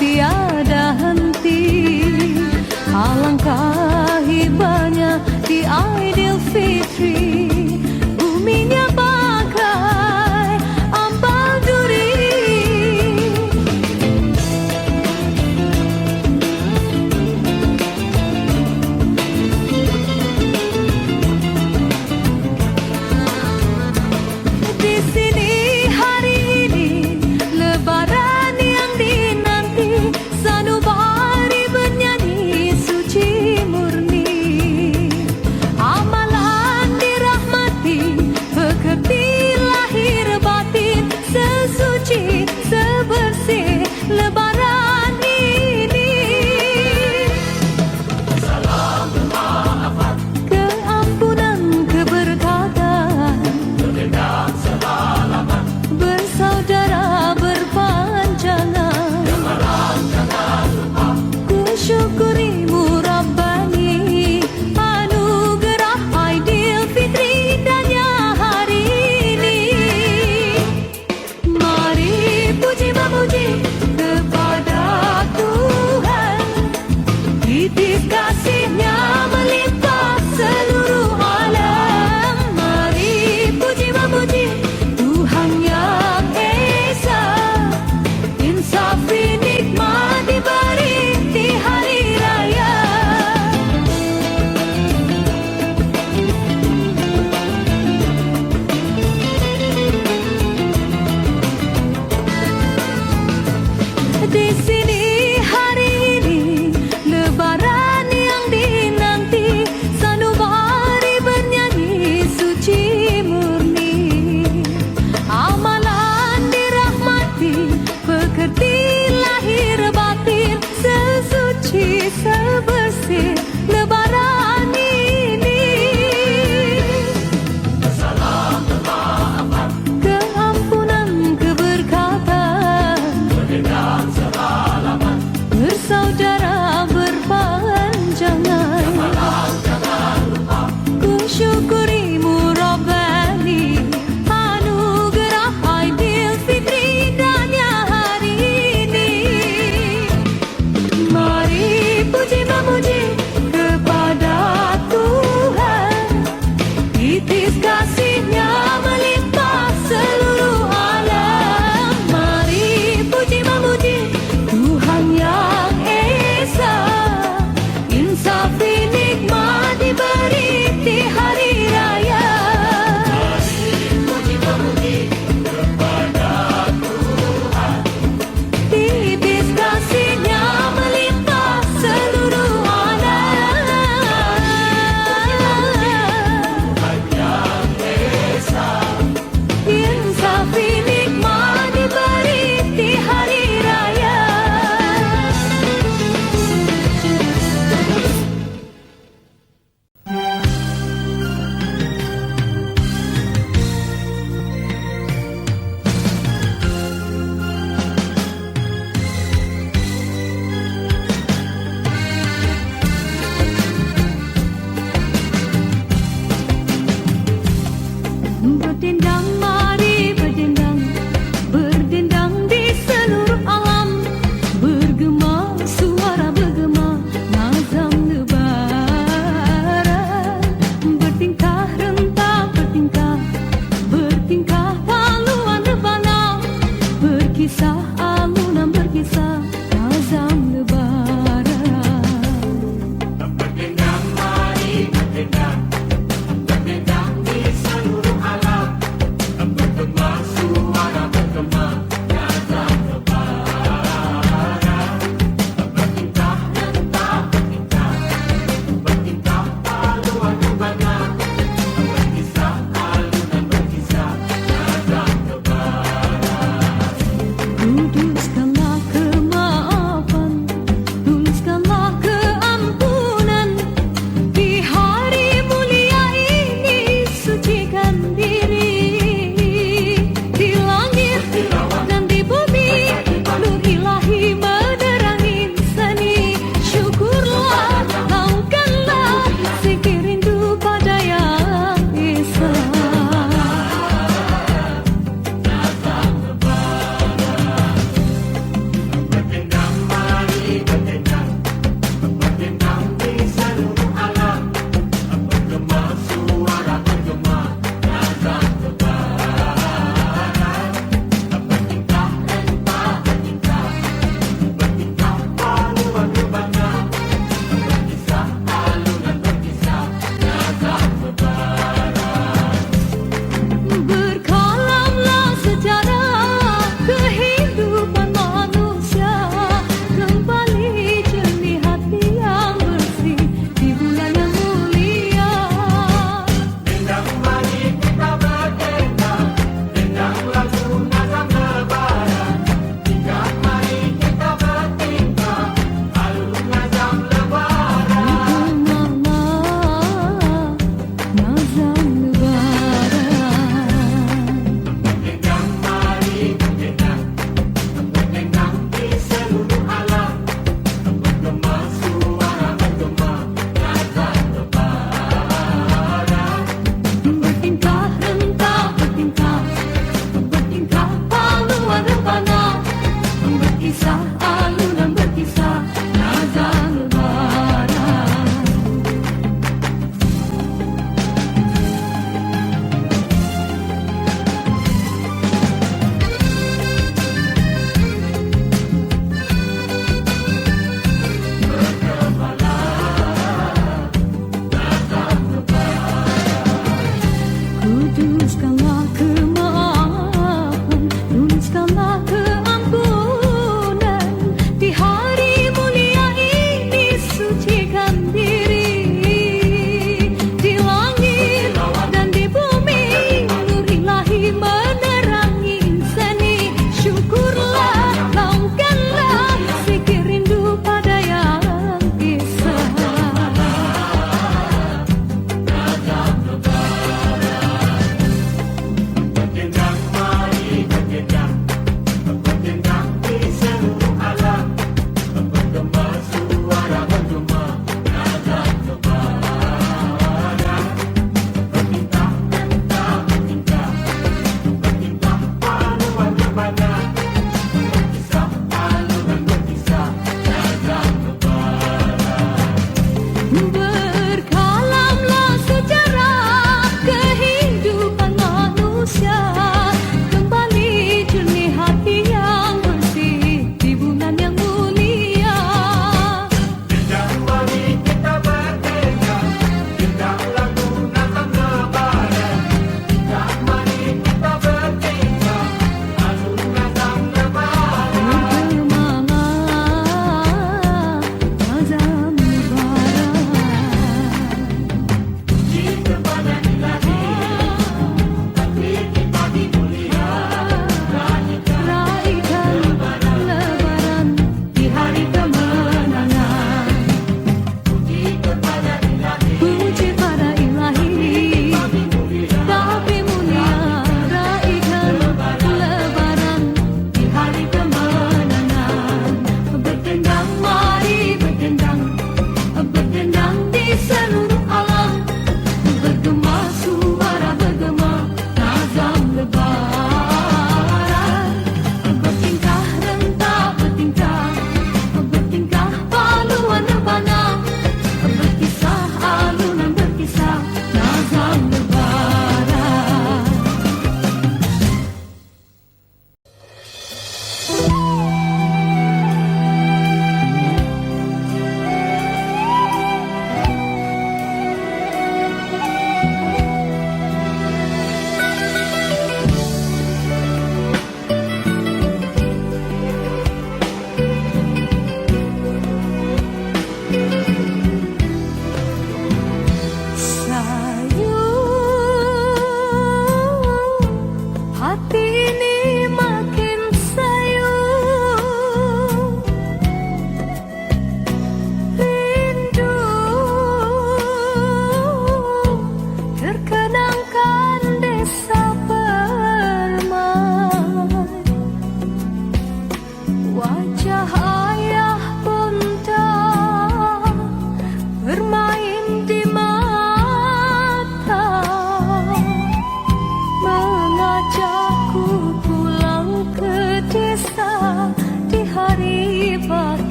tiada henti. Alangkah hibahnya di Aidilfitri, buminya bagai ambal duri.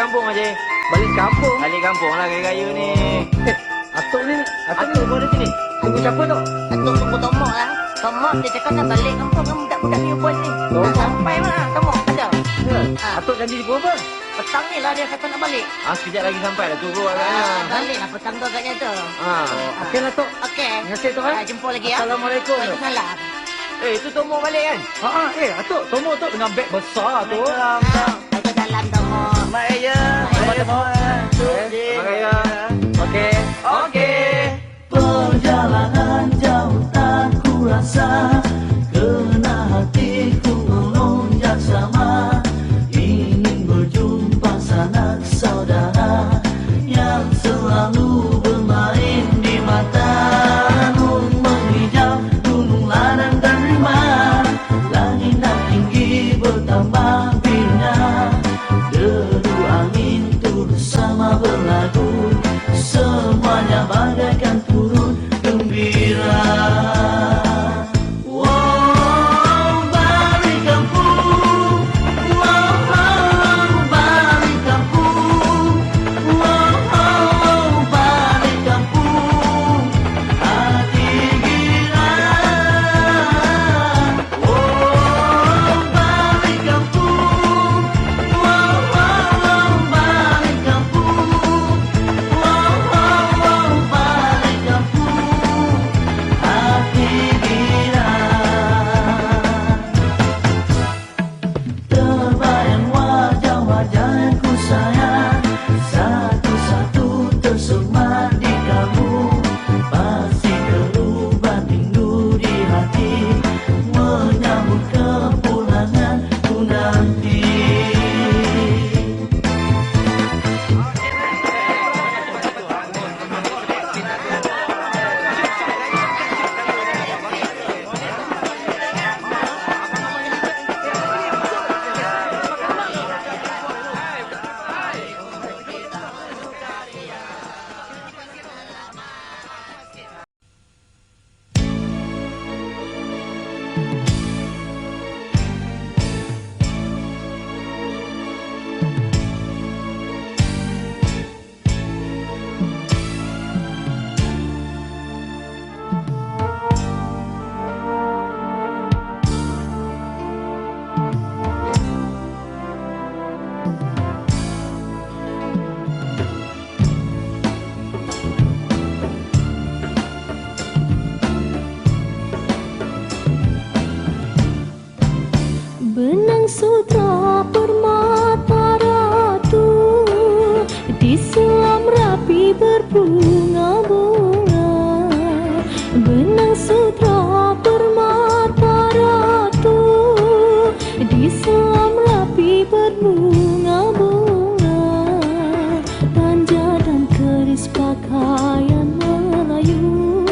kampung aja. Balik kampung. Balik kampung lah raya ni. Atuk ni. Atuk pun ada sini. Tunggu siapa tu? Atuk tunggu Tomok lah. Tomok dia cakap nak balik kampung dengan budak-budak ni buat ni. Tomok? Tak sampai mana Tomok ada. Ya. Ah. Atuk janji di apa? Petang ni lah dia kata nak balik. Sekejap lagi sampai dah tunggu agaknya. Balik lah petang tu agaknya tu. Okey lah, Tok. Okey. Terima kasih, Tok. Jumpa lagi ya. Assalamualaikum. Waalaikumsalam. Itu Tomok balik kan? Atuk. Tomok tu dengan beg besar tu. Waalaikumsalam Tomok. Baik ya. Baik ya. Okey. Okey. Perjalanan jauh tak kurasa, kena hatiku melonjak sama, ingin berjumpa sanak saudara yang selalu bermain di mata. Gunung menghijau, gunung ladang dan rimba, langit dan tinggi bertambah bina, deru angin turut sama berlagu, semuanya bagaikan turut gembira. Wow, balik kampung. Wow, balik kampung. Wow, balik kampung. Hati gila. Wow, balik kampung. Wow, balik kampung. Wow, balik kampung. Hati gila. Terbayang wajah-wajah yang ku sayang, satu-satu tersemat di kalbu, pasti terubah rindu di hati, menyambut kepulangan ku nanti. Benang sutra permata ratu, di selam rapi berbunga-bunga. Benang sutra permata ratu, di selam rapi berbunga-bunga. Tanja dan keris pakaian Melayu,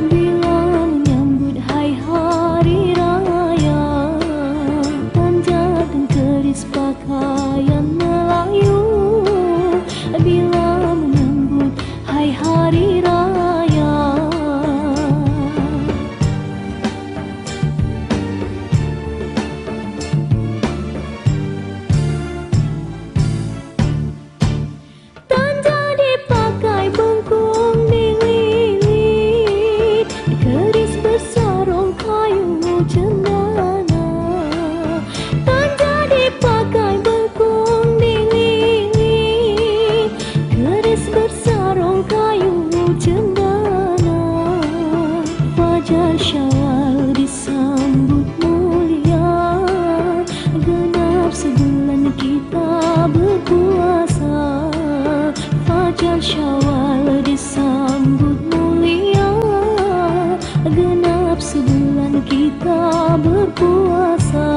bila menyambut hai hari raya. Tanja dan keris pakaian Melayu, bila menyambut hai hari raya. Tanja dipakai bengkung dililit, keris bersarung kayu cendana. Tanja dipakai bengkung dililit, keris bersarung kayu cendana. Fajar Syawal disambut mulia, genap sebulan kita berpuasa. Fajar Syawal disambut mulia, genap sebulan kita berpuasa.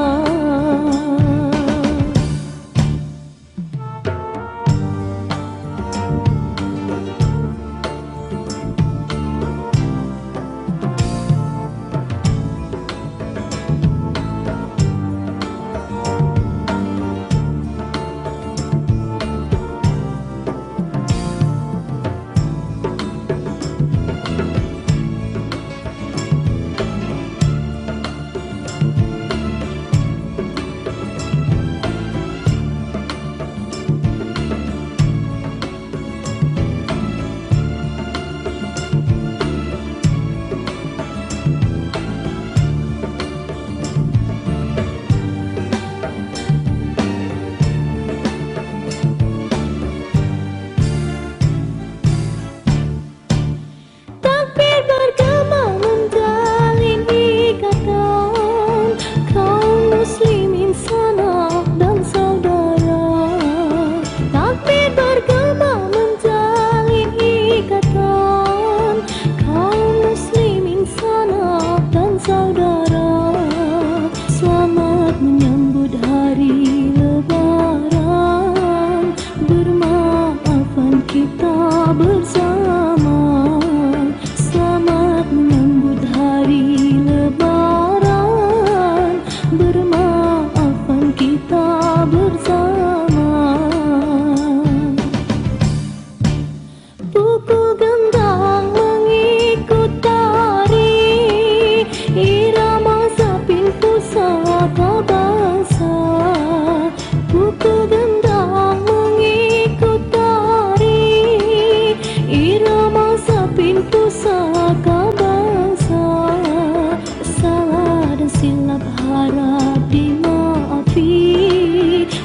silap harap dimaafi,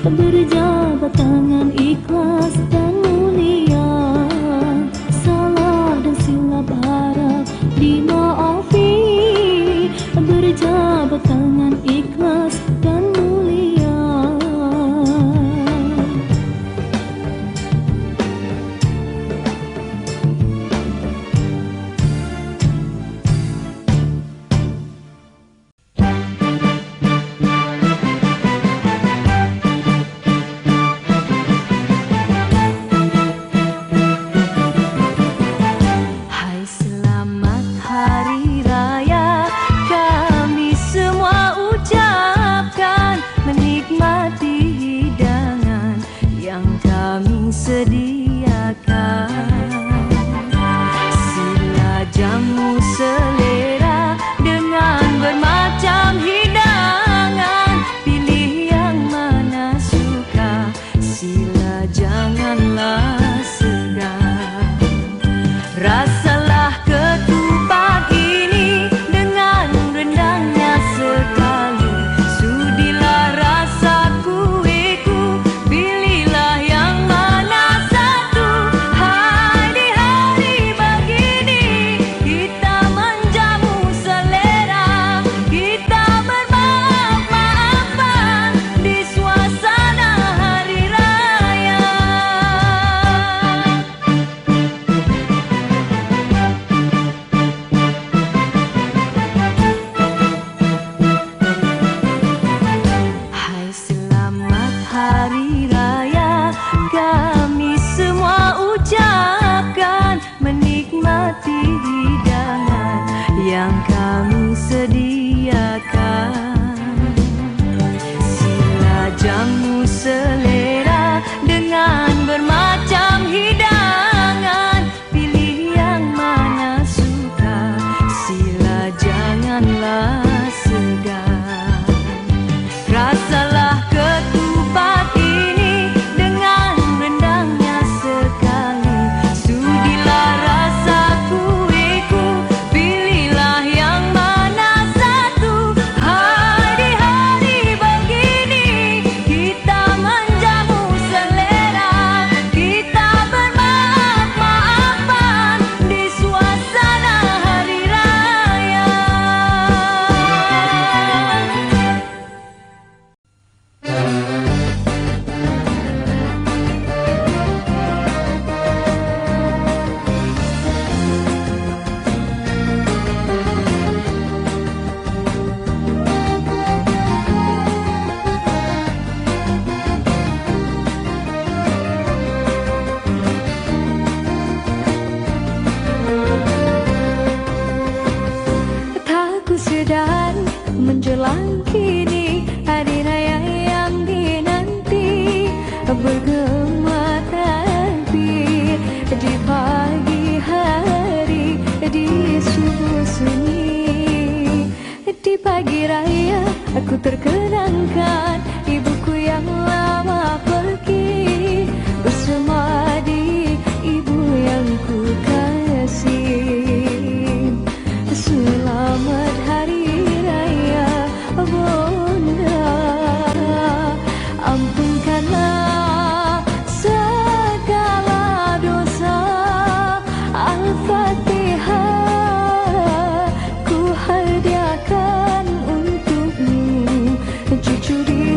berjabat tangan ikhlas dan mulia. Salah dan silap harap dimaafi, berjabat tangan ikhlas dan mulia. Hai selamat hari raya, kami semua ucapkan, menikmati hidangan yang kami sediakan. Sila jamu selera dengan bermacam hidangan, pilih yang mana suka, sila janganlah segan. Rasalah ketupat ini dengan rendangnya sekali, sudilah rasa kueku, pilihlah yang mana satu. Hai di hari begini, kita menjamu selera, kita bermaaf-maafan di suasana hari raya. Hai selamat hari raya, kami semua ucapkan, menikmati hidangan yang kami sediakan. Sila jamu selera dengan bermacam hidangan, pilih yang mana suka, sila janganlah segan. Rasalah ketupat ini dengan rendangnya sekali, sudilah rasa kueku, pilihlah yang mana satu. Hai di hari begini, kita menjamu selera, kita bermaaf-maafan di suasana hari raya. Tak ku sedar menjelang kini, hari raya yang dinanti bergema takbir di pagi hari, di subuh sunyi. Di pagi raya aku terkenangkan ibuku yang lama pergi, bersemadi ibu yang ku kasih. Selamat hari raya Bunda, ampunkanlah segala dosa. Al-Fatihah ku hadiahkan untukmu, cucu di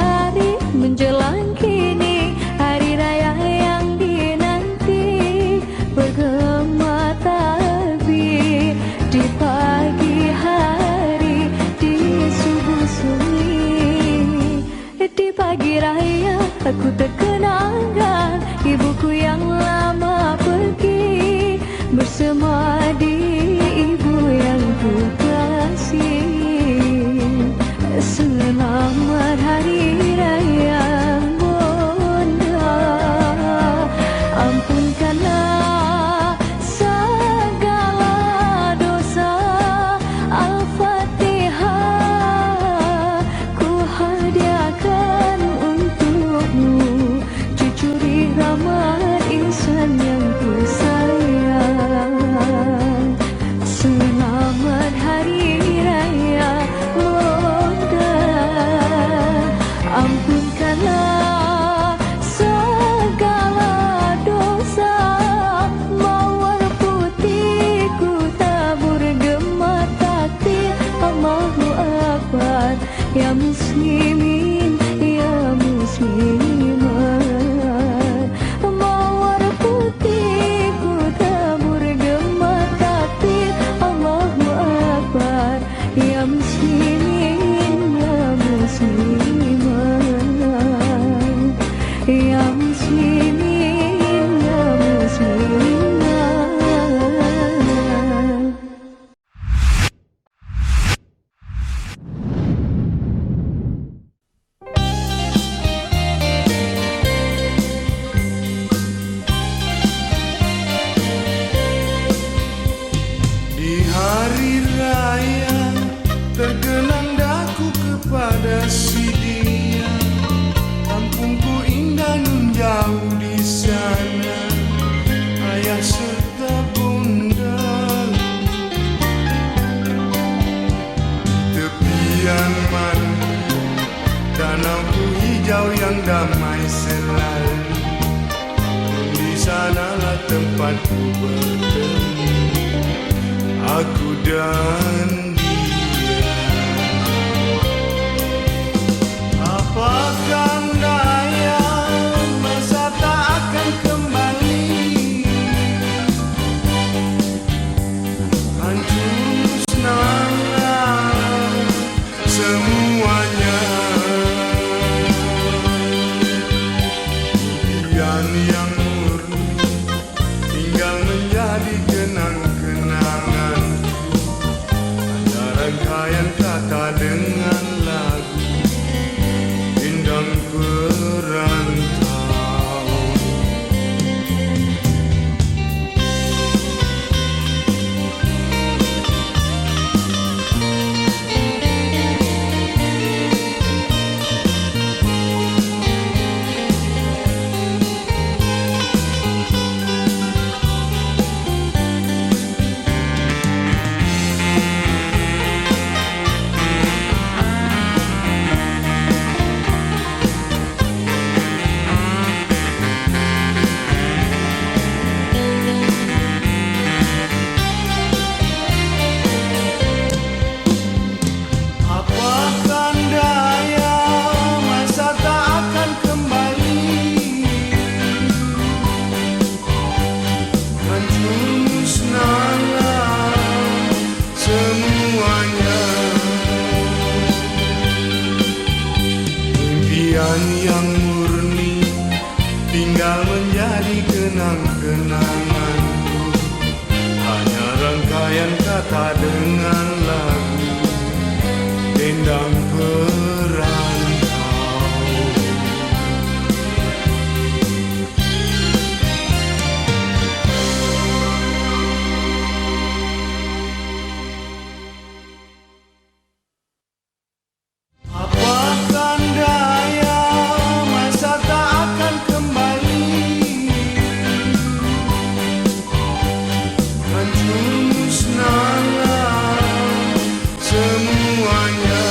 hari menjelang kini, hari raya yang dinanti bergema tasbih di pagi hari, di subuh sunyi. Di pagi raya aku terkenangkan ibuku yang lama pergi, bersemadi ibu yang ku kasih. Selamat hari raya Bunda, ampunkanlah segala dosa. Al-Fatihah ku hadiahkan untukmu, cucuri rahmat insan yang ku sayang. Selamat hari raya Bunda, ampunkanlah segala dosa. Mawar putih ku tabur gema takbir, Allahu Akbar. Ya muslimin, ya muslimat, mawar putih ku tabur gema takbir, Allahu Akbar. Ya muslimin, ya muslimat, ya muslimin, ya muslimat. Di hari raya tergenang daku kepada si dia. Kampungku indah nun jauh di sana, ayah serta bunda. Tepian mandi danau ku hijau yang damai selalu. Di sanalah tempatku bertemu, aku dan dia. Apakah daya, masa tak akan kembali. Hancur musnahlah semuanya. Impian yang murni tinggal menjadi kenang-kenangan. Hanya rangkaian kata dengan lagu Indang Perantau. Apakah daya, masa tak akan kembali. Hancur musnahlah semuanya. Impian yang murni tinggal menjadi kenang-kenanganku. Hanya rangkaian kata dengan lagu Indang Perantau. Apakah daya, masa tak akan kembali. Hancur musnahlah semuanya.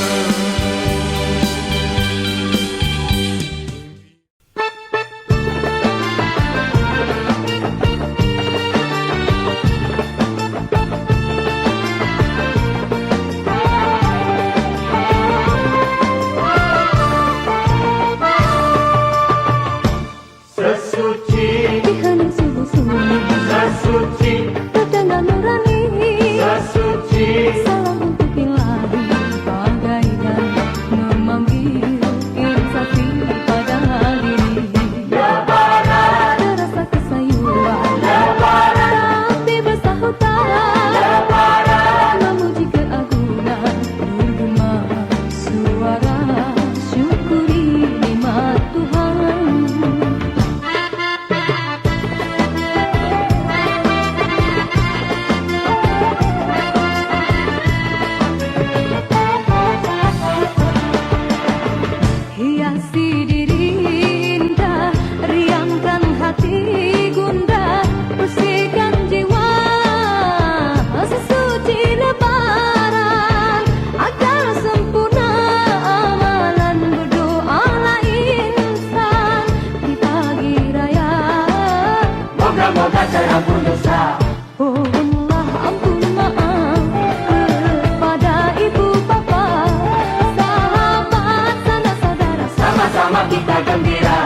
kita gembira.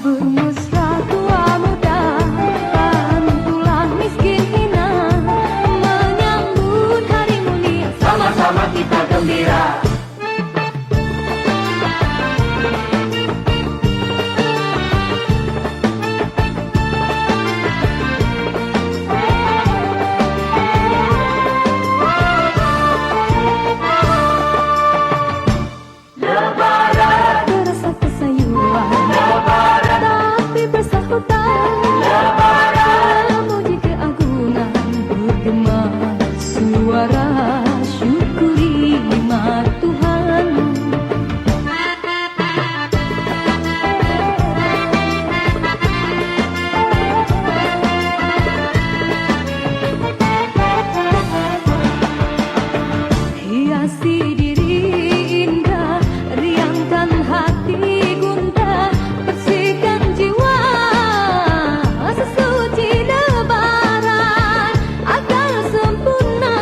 Bermesra tua muda, bantulah miskin hina, menyambut hari mulia. Sama-sama kita gembira. Terasa kesayuan, tapi bersahutan. Memuji keagungan, bergema suara syukuri nikmat Tuhan. Hiasi diri indah, riangkan hati gundah, bersihkan jiwa sesuci lebaran, agar sempurna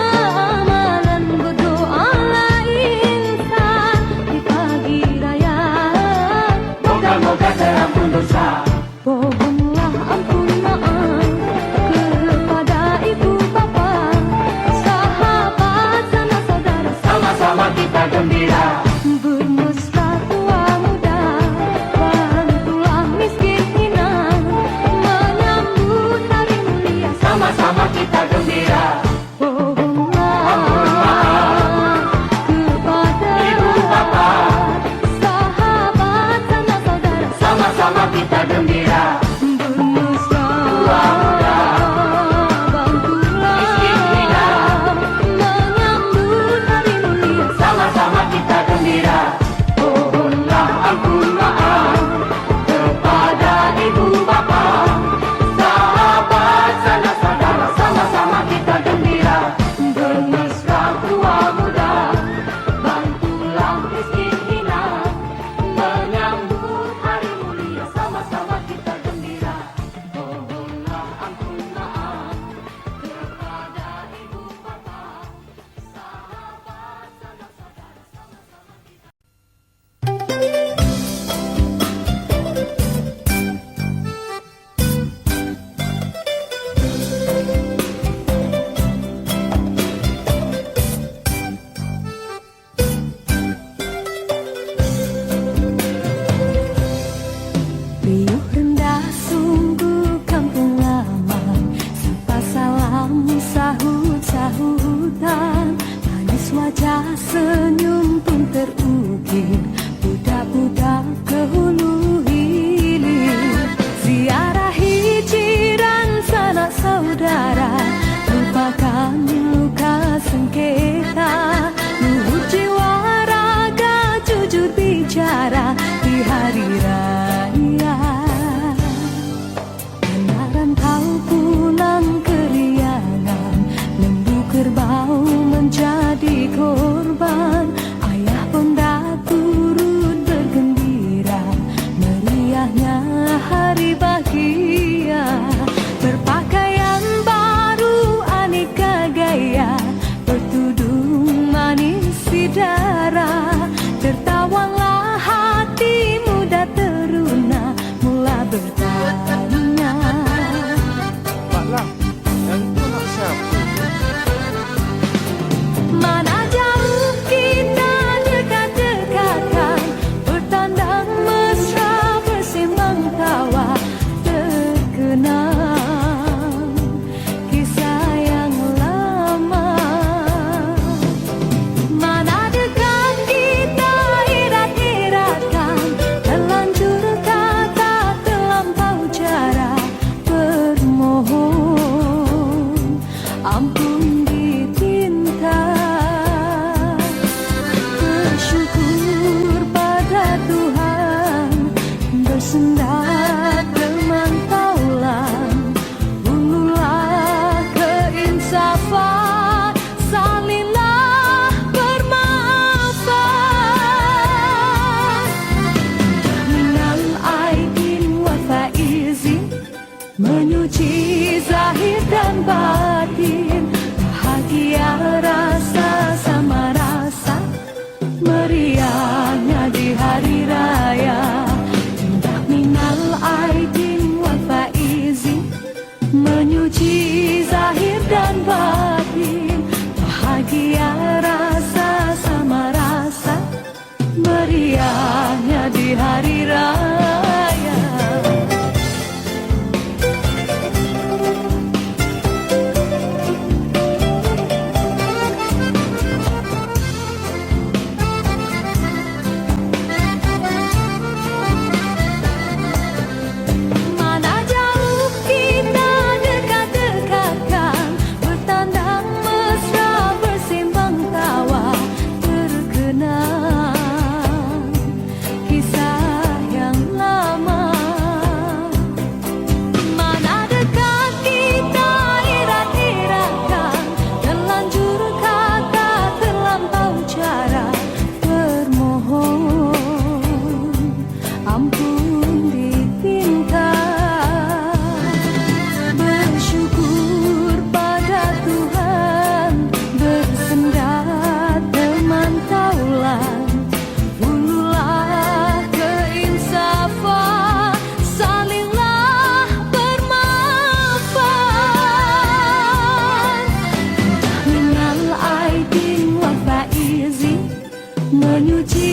amalan berdoalah insan di pagi raya. Moga-moga terampun dosa. Pohonlah ampun maaf kepada ibu bapa, sahabat sanak saudara. Sama-sama kita gembira. Bermesra tua muda, bantulah miskin hina, menyambut hari mulia. Sama-sama kita gembira. Pohonlah kepada Ibu bapa, sahabat sanak saudara. sama-sama kita gembira. Bermesra muda, bantulah miskin hina, menyambut hari mulia. sama-sama kita gembira. Mohonlah ampun maaf kepada ibu bapa, sahabat sanak saudara. Sama-sama kita gembira. Bermesra tua muda, bantulah miskin hina, menyambut hari mulia. Sama-sama kita gembira. Mohonlah ampun maaf kepada ibu bapa, sahabat sanak saudara. Sama-sama kita. Riuh rendah sungguh kampung lama, sapa salam sahut-sahutan, manis wajah senyum pun terukir, budak-budak ke hulu hilir, ziarahi jiran sanak saudara, lupakan luka sengketa, luhur jiwa raga jujur bicara di hari raya. Benaran kau pulang keriangan, lembu kerbau menjadi korban, ayah pun dah turut bergembira, meriahnya hari bahagia. Berpakaian baru aneka gaya, bertudung manis si darah, tertawalah hati muda teruna mula bertanya. Pak Lang, yang itu nak siapa? Mana jauh kita dekat-dekatan, bertandang mesra bersimbang tawa, terkenang kisah yang lama. Mana dekat kita irat-iratkan, terlanjur kata terlampau cara, bermohon ampun ditinta. Bersyukur pada Tuhan, bersendar teman taulan, bunuhlah keinsafan, salinlah bermaafan. Minal aidin wa faizin, menyuci zahir dan batin, bahagia rasa sama rasa, meriahnya di hari raya. pun dipinta. Bersyukur pada Tuhan, bersenda teman taulan. Bunuhlah keinsafan, salinglah bermaafan. Minal aidin wa faizin, menyuci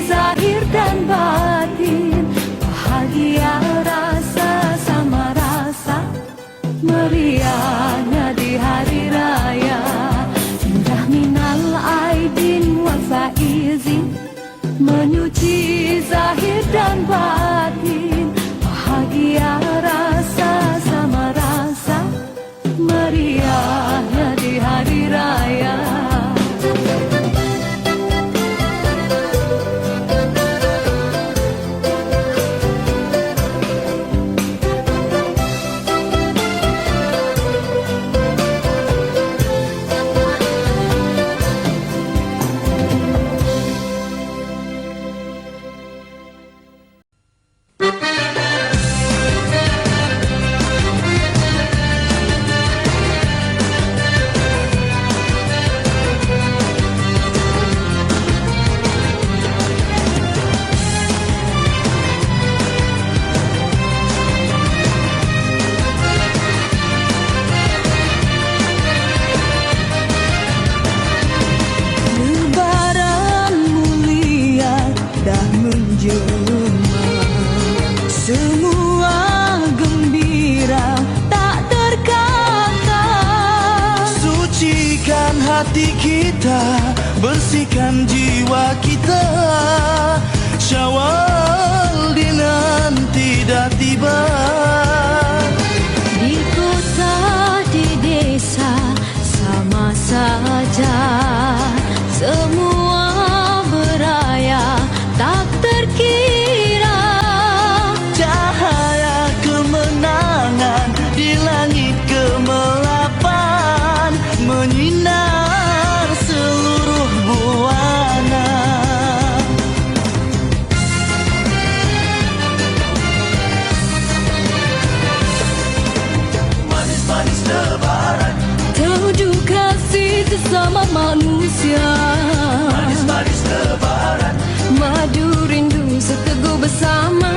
zahir dan batin. Bahagia rasa sama rasa, meriahnya di hari raya. Indah minal aidin wa faizin, menyuci zahir dan batin. Bahagia rasa sama rasa, meriahnya di hari raya. Lebaran mulia dah menjelma, semua gembira tak terkata. Sucikan hati kita, bersihkan jiwa kita. Syawal dinanti dah tiba. Di kota, di desa, sama saja. Semua beraya tak terkira. Cahaya kemenangan di langit kemelapan, menyinar seluruh buana. Manis-manis lebaran, Tunjuk kasih sesama manusia. manis-manis lebaran, Madu rindu seteguh bersama.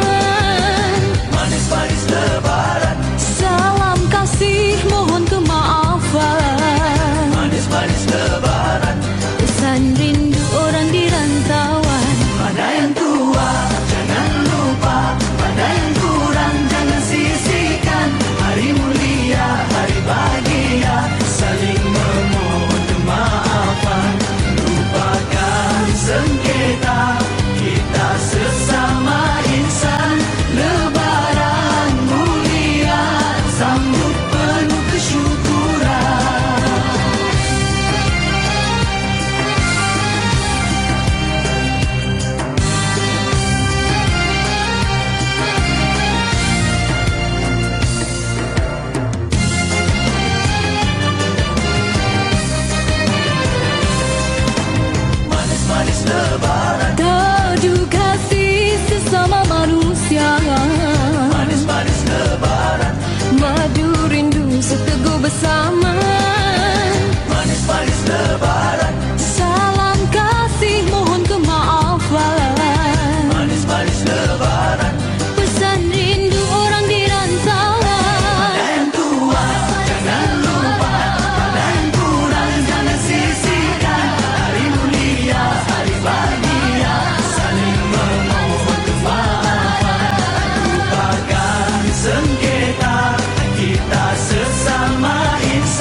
manis-manis lebaran, Salam kasih mohon kemaafan. manis-manis lebaran. Pesan rindu orang di rantauan. Pada yang tua jangan lupa, pada yang kurang jangan sisihkan. Hari mulia, hari bahagia, saling memohon kemaafan. Lupakan sengketa, kita sesama insan. Lebaran mulia, sambut penuh kesyukuran. Manis-manis lebaran, Tunjuk kasih sesama manusia. manis-manis lebaran, Madu rindu seteguh bersama. manis-manis lebaran, Salam kasih mohon kemaafan. manis-manis lebaran. Pesan rindu orang di rantauan. Yang tua jangan lupa, pada yang kurang jangan sisihkan. Hari mulia, hari bahagia, saling memohon kemaafan. Lupakan sengketa, kita sesama insan.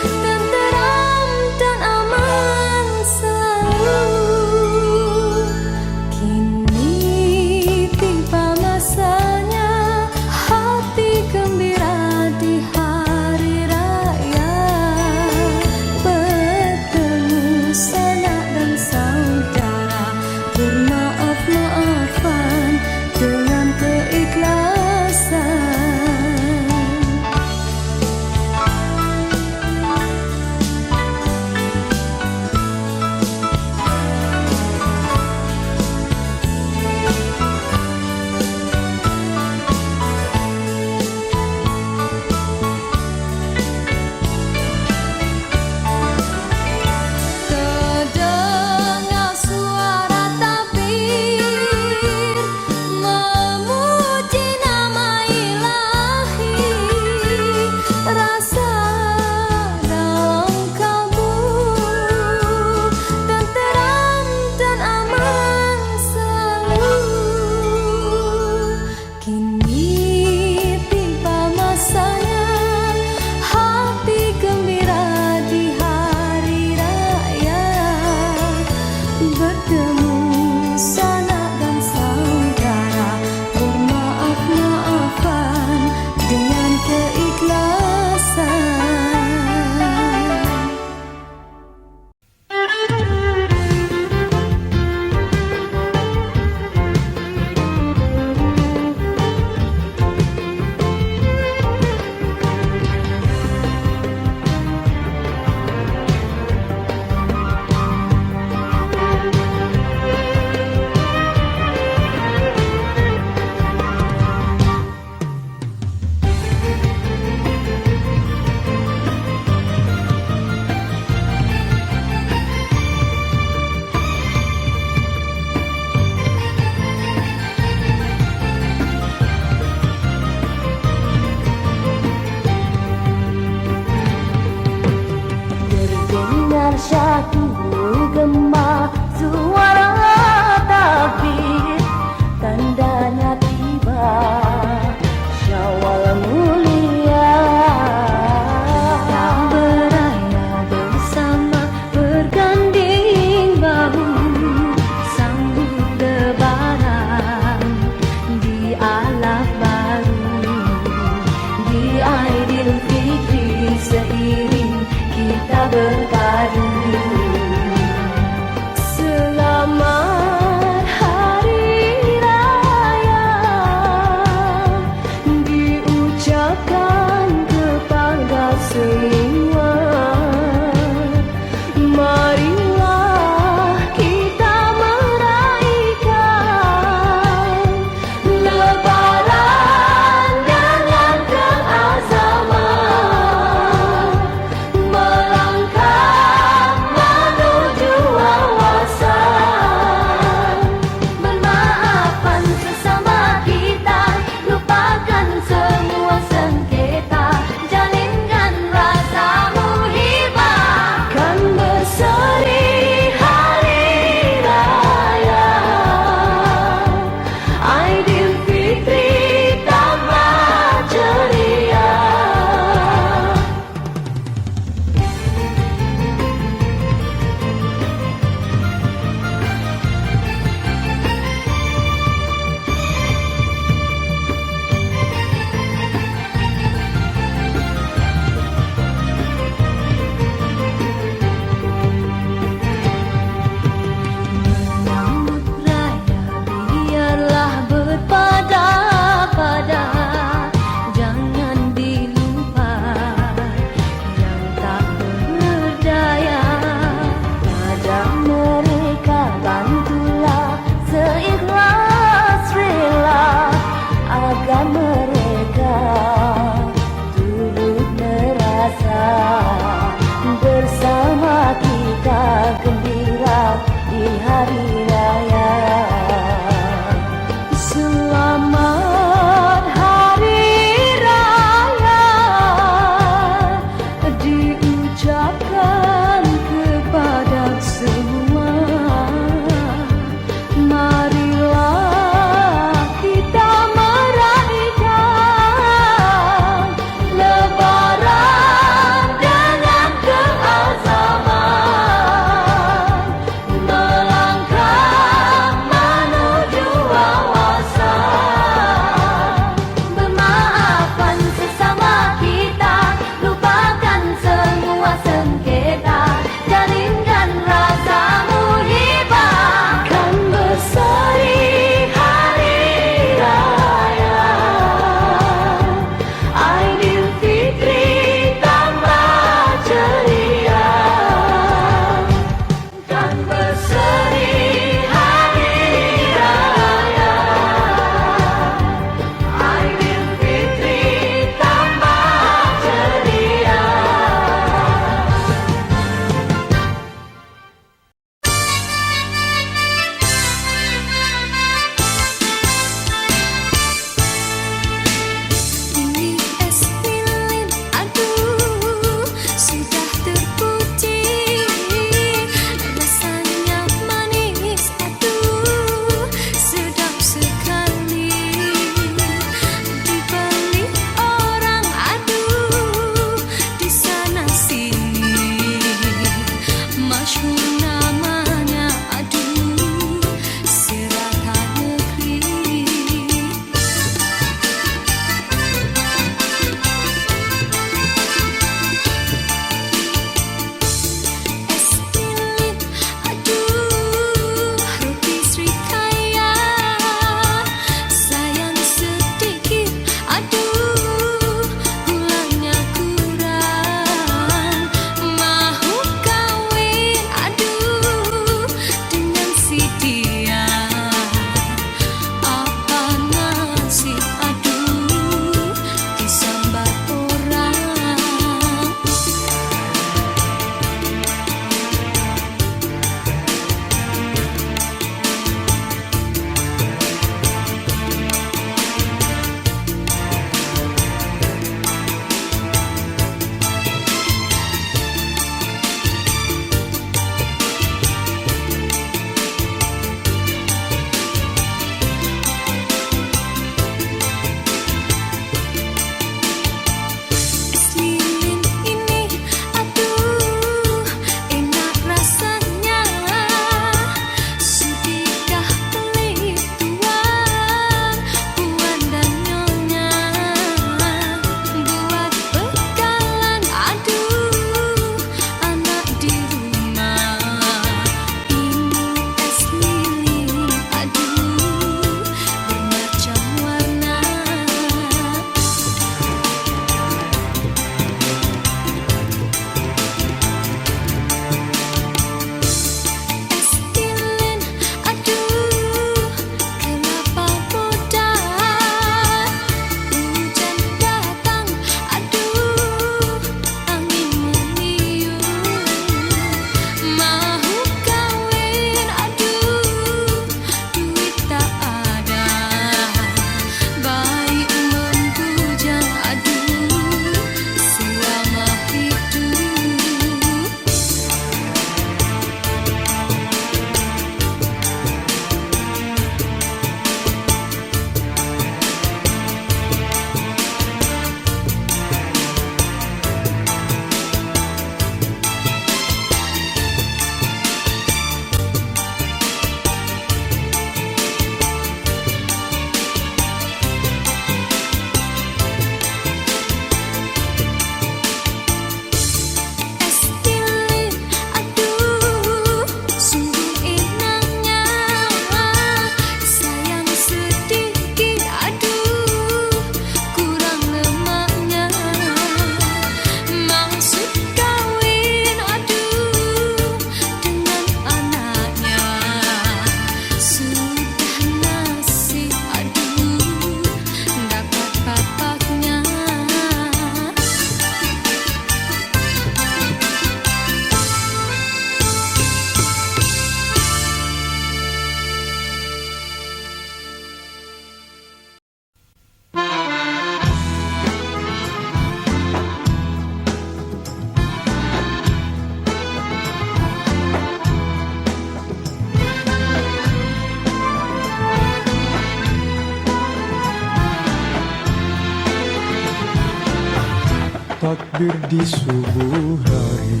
Takbir di subuh hari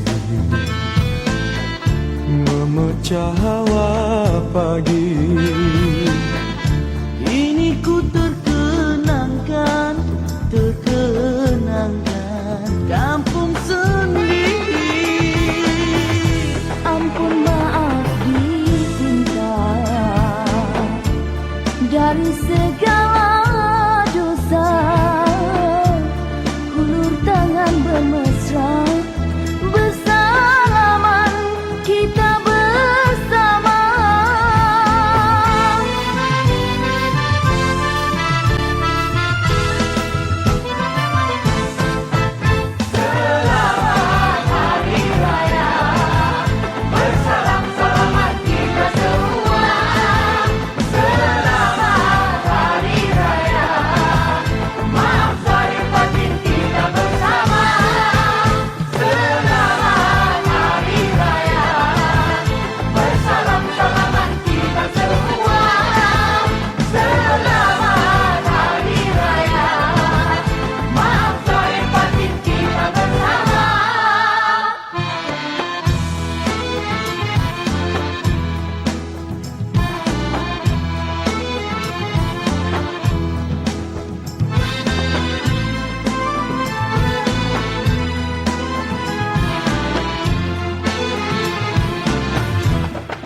memecah hawa pagi. Ini ku terkenangkan kampung sendiri. Ampun maaf diminta dari segala dosa. Hulur tangan bermesra, bersalaman kita bersama.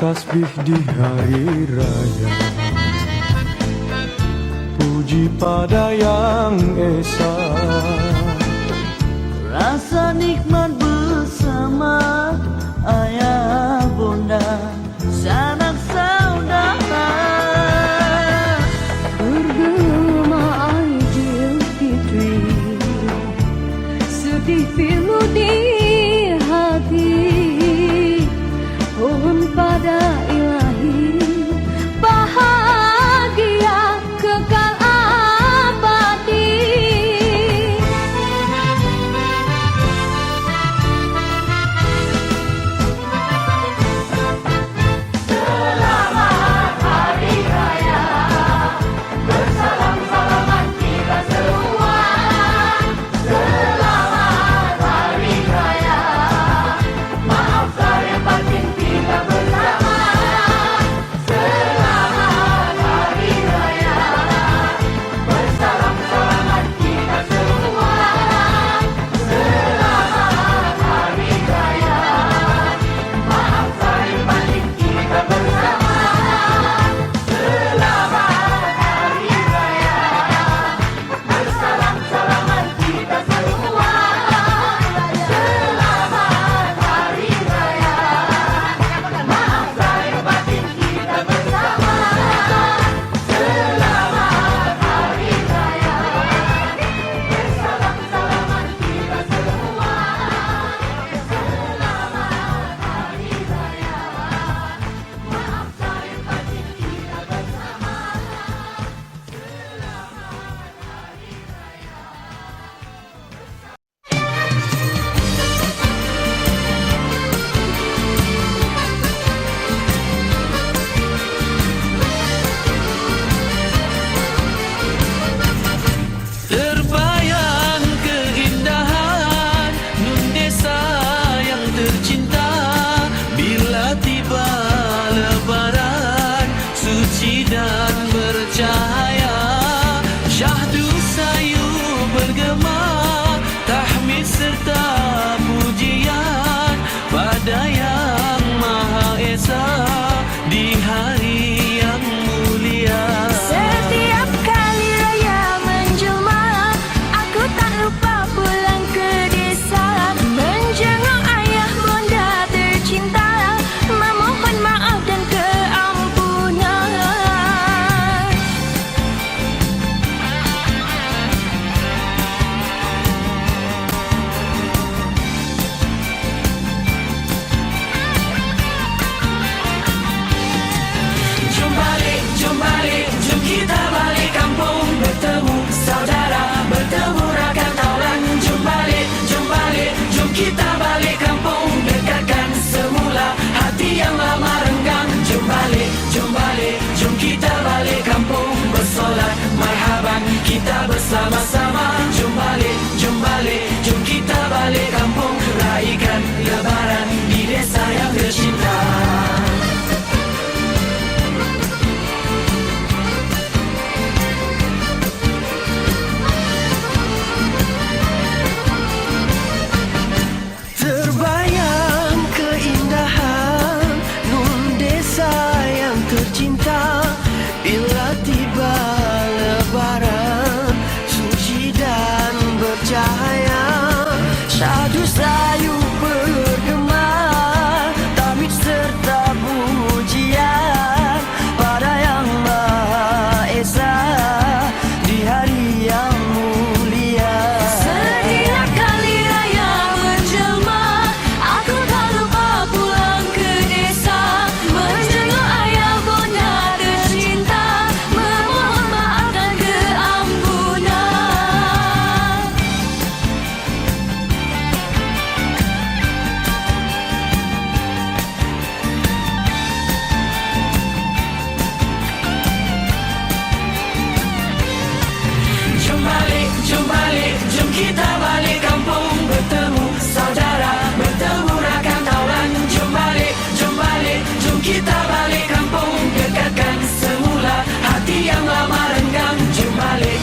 Tasbih di hari raya, puji pada Yang Esa. Rasa nikmat bersama ayah bunda, sanak saudara. Bergema Aidilfitri, sedih pilu di hati. Mohon pada Ilahi bahagia kekal abadi. Selamat Hari Raya, bersalam-salaman kita semua. Selamat Hari Raya. kita balik kampung, bertemu saudara, bertemu rakan kawan. Jom balik, jom kita balik kampung, dekatkan semula hati yang lama renggang. Jom balik,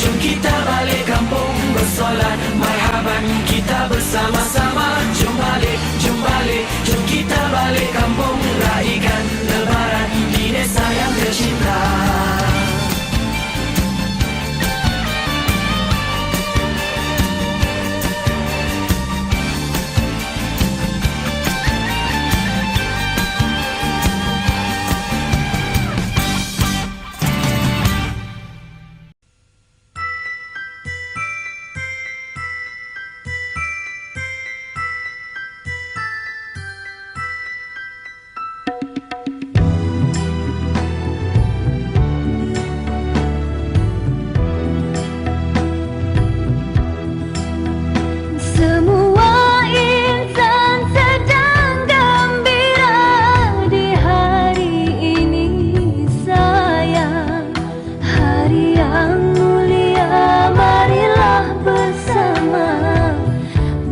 jom kita balik kampung, bersolat marhaban kita bersama-sama. Jom balik, jom kita balik kampung, raikan lebaran di desa yang tercinta. Semua insan sedang gembira di hari ini sayang. Hari yang mulia, marilah bersama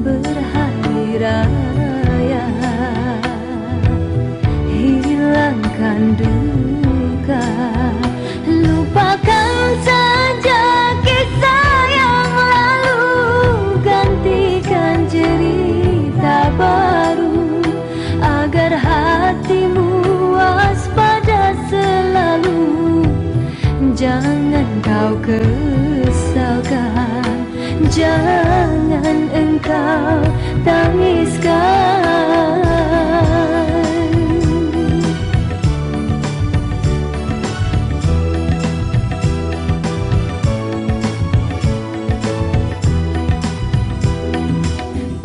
berhari raya. Hilangkan duka, lupakan saja kisah yang lalu, gantikan cerita baru agar hatimu waspada selalu. Jangan kau kesalkan, jangan engkau tangiskan.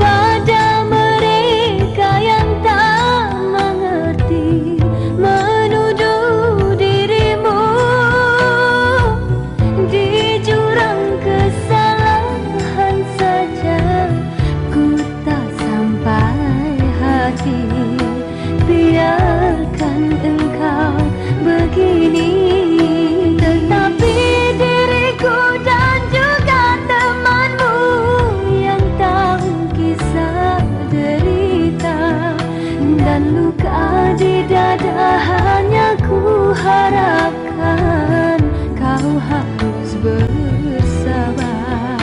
Pada mereka yang tak mengerti, menuduh dirimu di jurang kesalahan saja, ku tak sampai hati. Biarkan engkau begini, tetapi diriku dan juga temanmu yang tahu kisah derita dan luka di dada, hanya ku harapkan kau harus bersabar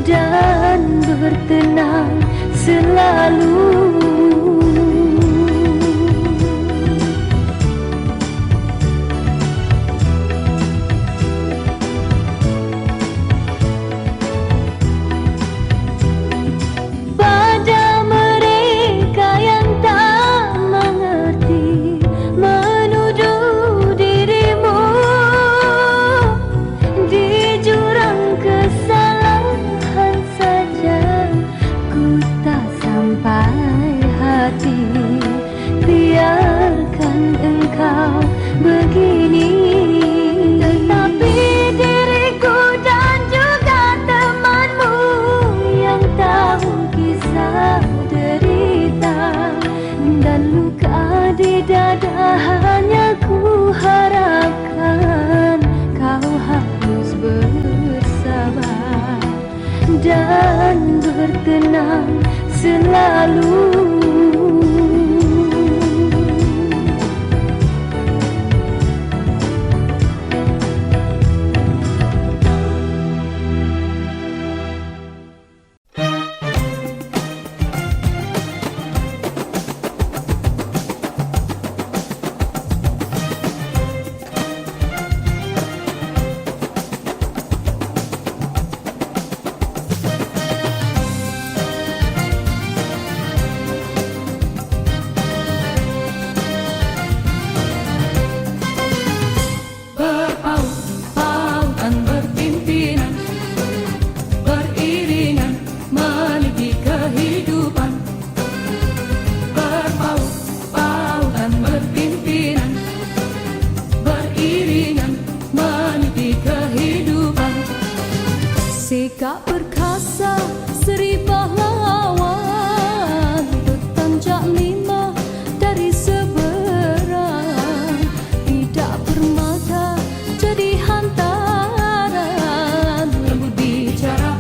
dan bertenang selalu. Pada mereka yang tak mengerti, menuduh dirimu di jurang kesalahan saja, ku tak sampai hati. Biarkan engkau begini, tetapi diriku dan juga temanmu yang tahu kisah derita dan luka di dada, hanya ku harapkan kau harus bersabar dan bertenang selalu. Sikap perkasa Seri pahlawan, bertanjak 5 dari seberang, tidak bermata jadi hantaran, lembut bicara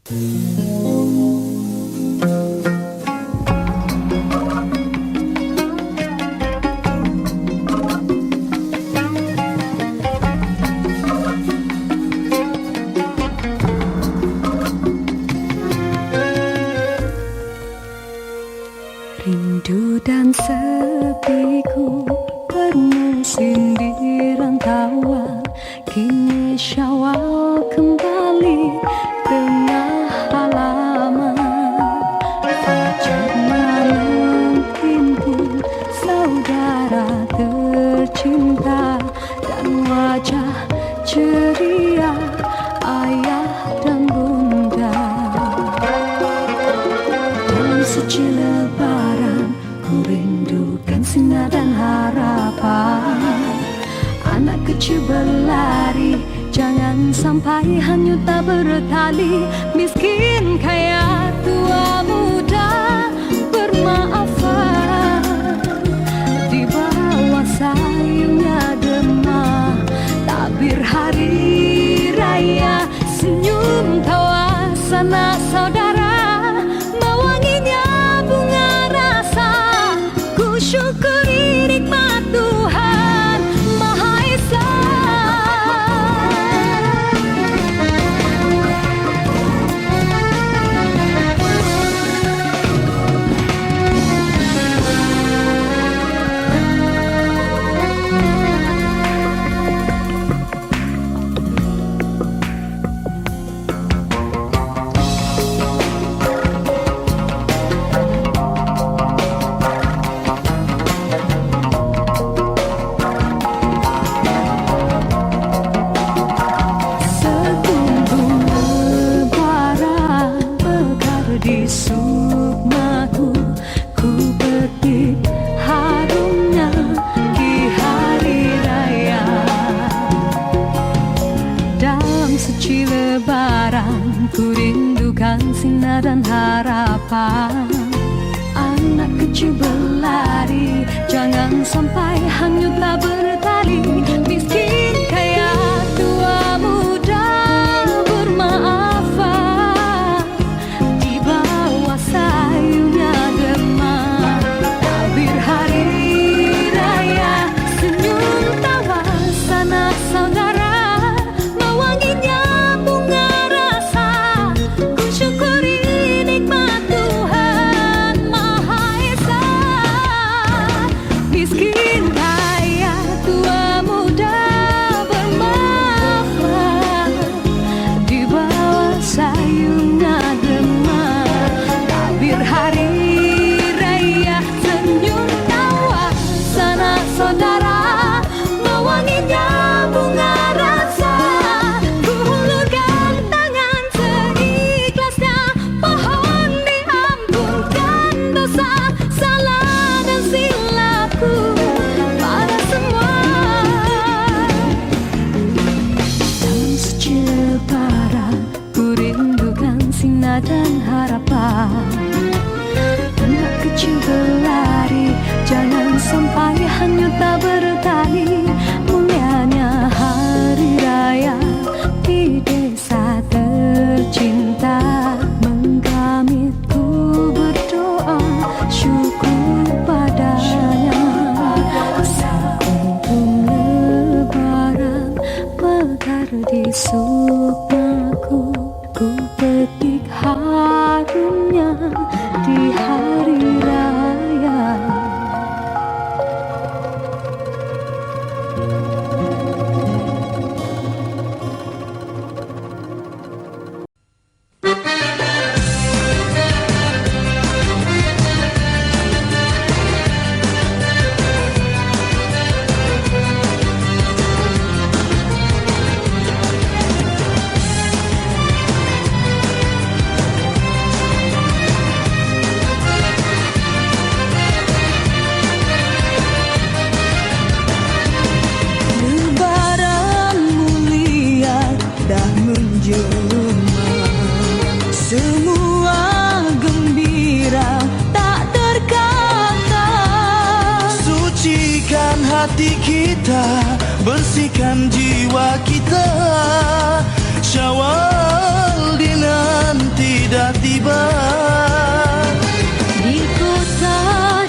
Rindu dan sepiku bermusim di rantauan, kini syawal kembali tengah halaman. Fajar malam himpun saudara tercinta, dan wajah ceria ayah dan bunda. Dalam suci lebaran ku rindukan sinar dan harapan. Anak kecil berlari, jangan sampai hanyut tak bertali. Miskin kaya tua muda bermaafan, di bawah sayungnya demah tabir hari raya. Senyum tawa sanak saudara, mewanginya bunga rasa. Ku syukuri nikmat Tuhan Maha Esa. Sekuntum lebaran mekar di sukmaku, ku petik harumnya di hari raya. Dalam suci lebaran ku rindukan sinar dan harapan. Anak kecil berlari, jangan sampai hanyut tak bertali. Miskin kaya tua muda bermaafan, di bawah sayungnya gemah tabir hari raya. Senyum tawa sanak saudara, mewanginya bunga rasa. Ku syukuri nikmat Tuhan Maha Esa. Miskin kaya tua muda bermaafan, di bawah sayungnya gemah tabir hari raya. Senyum tawa sanak saudara, mewanginya bunga rasa. Ku hulurkan tangan seikhlasnya, mohon diampunkan dosa, salah dan silapku pada semua. Dalam suci lebaran ku rindukan sinar dan harapan. Anak kecil berlari, jangan sampai hanyut tak bertali. Mulianya hari raya di desa tercinta, menggamitku berdoa syukur padanya. Sekuntum lebaran mekar di sukmaku, ku petik harumnya di hari raya. Lebaran mulia dah menjelma, semua gembira tak terkata. Sucikan hati kita, bersihkan jiwa kita. Syawal dinanti sudah tiba. Di kota,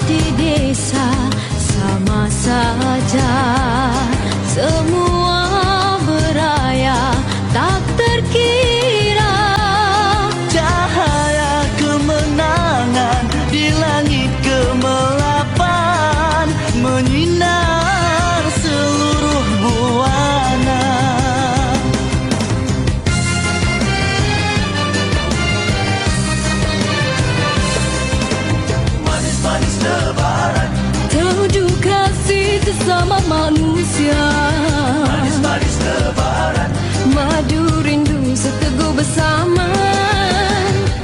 di desa, sama saja. Semua beraya, tak terkira. Cahaya kemenangan di langit kemelapan menyinar seluruh buana. Manis-manis lebaran, Tunjuk kasih sesama manusia. manis-manis lebaran, Madu rindu seteguh bersama.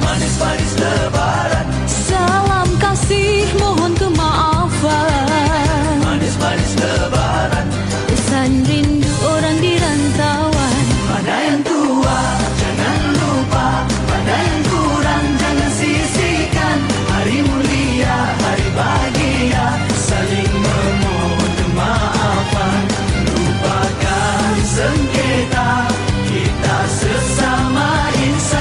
manis-manis lebaran, Salam kasih mohon kemaafan. manis-manis lebaran. Pesan rindu orang di rantauan. Pada yang tua jangan lupa, pada yang kurang jangan sisihkan. Hari mulia, hari bahagia, saling memohon kemaafan. Lupakan sengketa, kita sesama insan.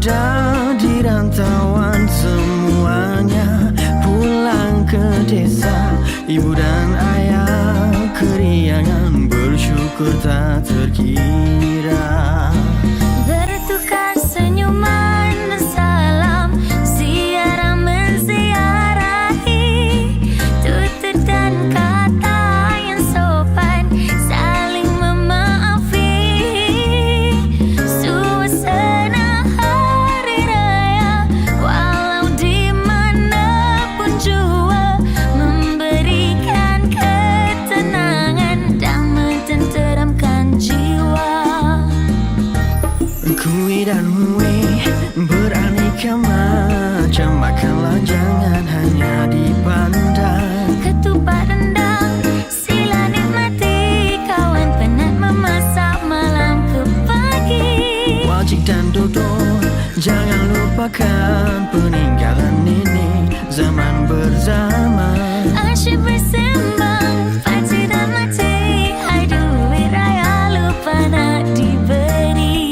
muda di rantauan semuanya pulang ke desa. Ibu dan ayah keriangan bersyukur tak terkira. Bertukar senyuman dan salam, ziarah menziarahi, tutur dan kata yang sopan, saling memaafi. Suasana hari raya, walau di manapun jua, memberikan ketenangan dan mententeramkan jiwa. Kue dan mue beraneka macam, makanlah jangan hanya dipandang. Ketupat rendang, sila nikmati, kawan penat memasak malam ke pagi. Wajik dan dodol jangan lupakan, peninggalan nenek zaman berzaman. Asyik bersembang, parti dan mati, hai duit raya lupa nak diberi.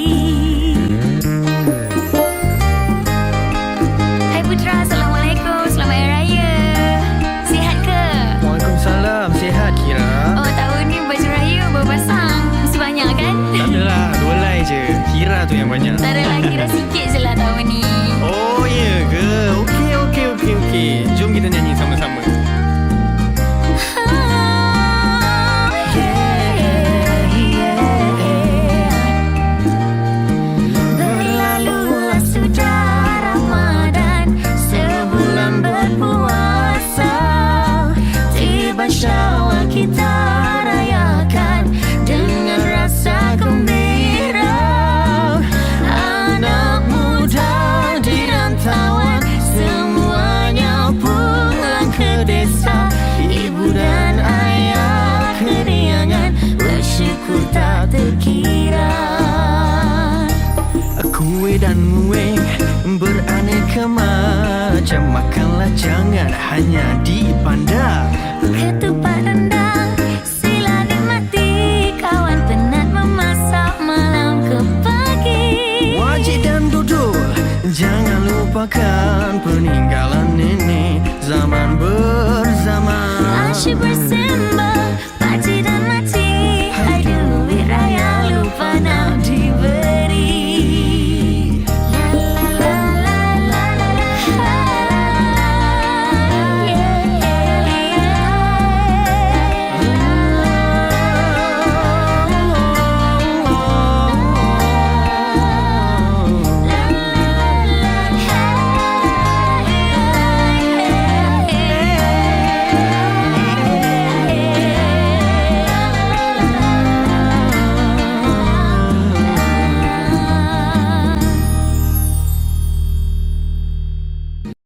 Hai Putra, Assalamualaikum, selamat Hari Raya. Sihat ke? Waalaikumsalam, sihat Kira? Oh, tahun ni baju raya berpasang, mesti banyak kan? Tak adalah, 2 helai je. Kira tu yang banyak. Tak adalah, kira sikit je lah tahun ni. Oh, ya ke? Okey. Jom kita nyanyi sama-sama. Berlalulah sudah Ramadan, sebulan berpuasa. Tiba Syawal kita rayakan dengan rasa gembira. Anak muda di rantauan semuanya pulang ke desa. Ibu dan ayah keriangan bersyukur tak terkira. Kue dan mue beraneka macam, makanlah jangan hanya dipandang. Ketupat rendang, sila nikmati, kawan penat memasak malam ke pagi. Wajik dan dodol jangan lupakan, peninggalan